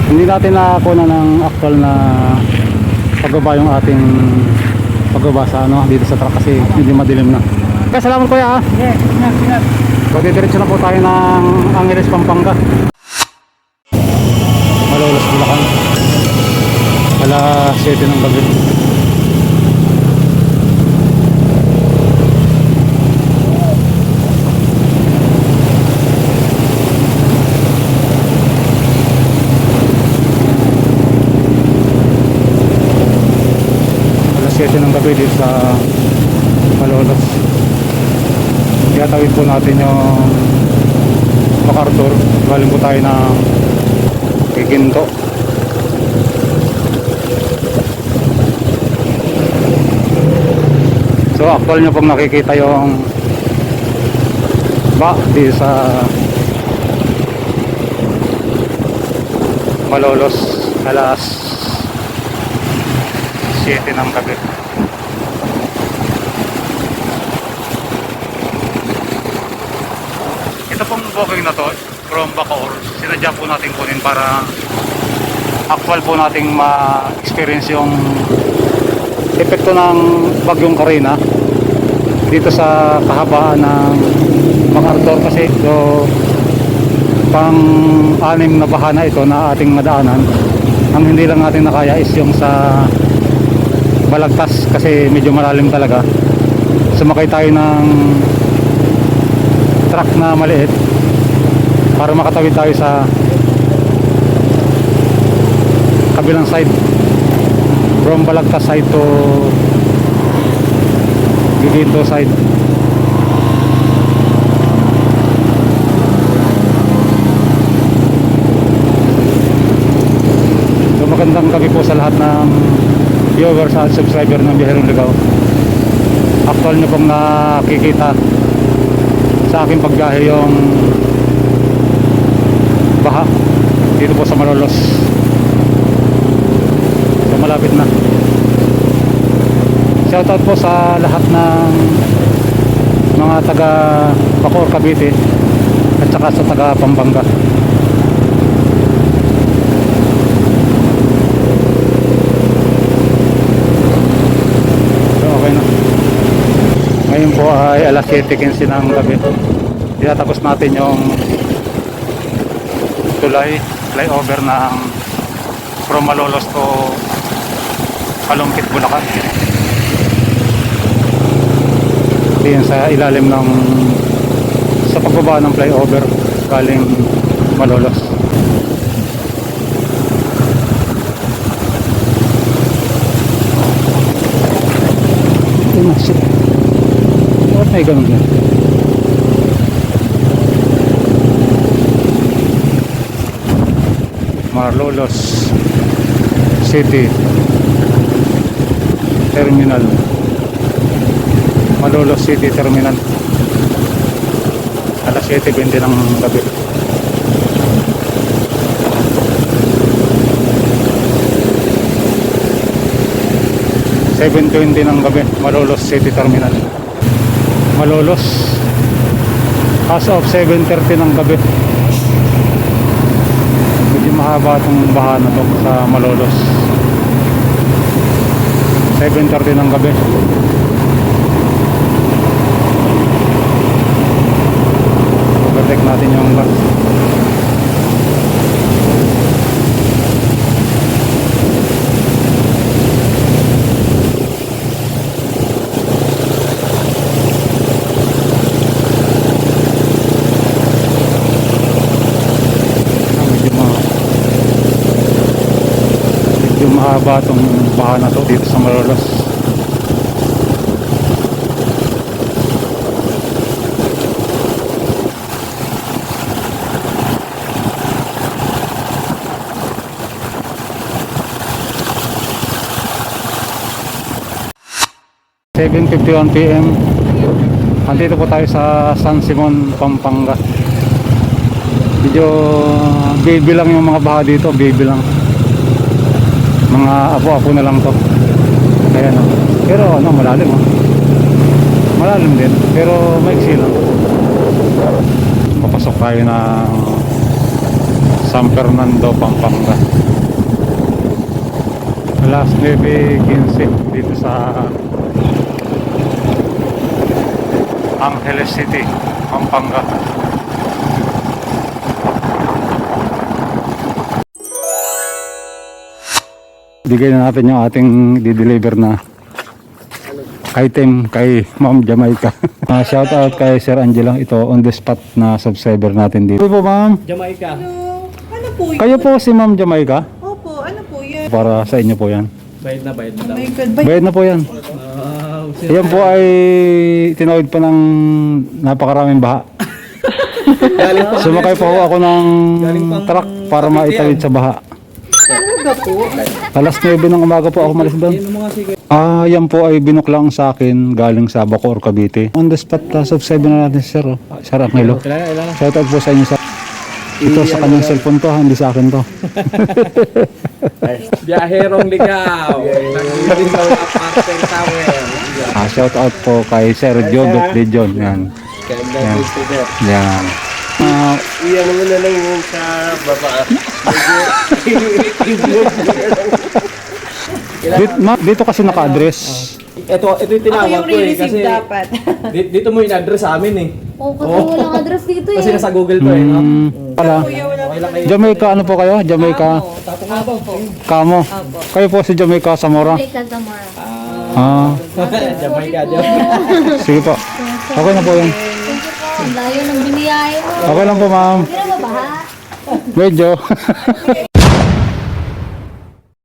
Hindi natin nakakuha ng actual na pagbaba yung ating pagbaba sa dito sa truck kasi hindi madilim na. Okay, salamat kuya. Yes, ingat. So diretso na po tayo ng Angeles, Pampanga. Malolos, Bulacan. Alas 7 ng gabi. Alas 7 ng gabi dito sa Malolos. Kaya tawid po natin yung MacArthur. Galing po tayo ng Ginto. So actual nyo pong nakikita yung di sa Malolos alas 7 ng gabi. Ito pong booking na to from Bacoor, sinadya po natin kunin para actual po nating ma-experience yung epekto ng bagyong Karina dito sa kahabaan ng MacArthur kasi so pang-anim na baha na ito na ating madaanan. Ang hindi lang natin nakaya is yung sa Balagtas kasi medyo malalim talaga. Sumakay tayo ng truck na maliit para makatawid tayo sa kabilang side from Balagtas side to Ginto side. So magandang gabi po sa lahat ng viewers at subscriber ng Biherong Ligaw. Actual nyo pong nakikita sa aking pagbiyahe yung baha dito po sa Malolos. So malapit na. Shoutout po sa lahat ng mga taga Bacoor, Cavite at saka sa taga Pampanga. So okay na. Ngayon po ay alas 7:15 ng gabi. Tinatapos natin yung tulay flyover ng from Malolos to Kalumpit, Bulacan. Diyan sa ilalim ng sa pagbaba ng flyover galing Malolos. Shit. Bakit may ganun yan? Malolos City Terminal. Malolos City Terminal. Alas 7:20 ng gabi. (7:20) ng gabi, Malolos City Terminal. Malolos as of 7:30 ng gabi. Medyo mahaba itong baha na to sa Malolos. 7:30 ng gabi. Overtake natin yung bus. Medyo mahaba itong baha na to dito sa Malolos. (7:51 PM). Andito po tayo sa San Simon, Pampanga. Medyo baby lang yung mga baha dito, baby lang. Mga apo-apo na lang to. Kaya no. Pero malalim Malalim din, pero maiksi lang. Papasok tayo na San Fernando, Pampanga. Alas 9:15 dito sa Angeles City, Pampanga. Bigay na natin yung ating di-deliver na item kay Ma'am Jamaica. Shout out kay Sir Angelo. Ito on the spot na subscriber natin dito. Ano po Ma'am? Jamaica. Ano po yun? Kayo po si Ma'am Jamaica? Opo, ano po yun? Para sa inyo po yan. Bayad na Oh daw. my God, Bayad na po yan. Yan po ay tinawid pa ng napakaraming baha. Galing pa. Sumakay po ako ng Galing pang truck para maitawid sa baha. Talaga po? Alas 9 ng umaga po ako malis doon. Yan ang mga sige. Yan po ay binuklang sa akin galing sa Bacoor, Cavite. On the spot, subscribe na natin si Sir. Sir Angelo. Kailangan. Shout out po sa inyo sir. Ito sa kanyang cellphone to, hindi sa akin to. Biyaherong ligaw. Nag-iwin sa Upper Tower. Shout out po kay Sir Jobert De John. Yan. Ganda Yan. gusto niya. Yan. Iyan mo na lang yung sa baba. Dito kasi naka-address. Ito yung Ako tinawag yung ko eh. re-receive Kasi dapat. dito mo yung address sa amin eh. Oo, kasi walang address dito eh. Kasi nasa Google to eh. No? Pala. Kuya, wala po. Jamaica, ano po kayo? Jamaica. Tapos nga po. Kamo. Kayo po si Jamaica Zamora. Jamaica Zamora. Jamaica. Sige po. Okay na po yan. Thank you po. Ang layo ng biniyahe mo. Okay lang po ma'am. Hindi na ba baha? Medyo.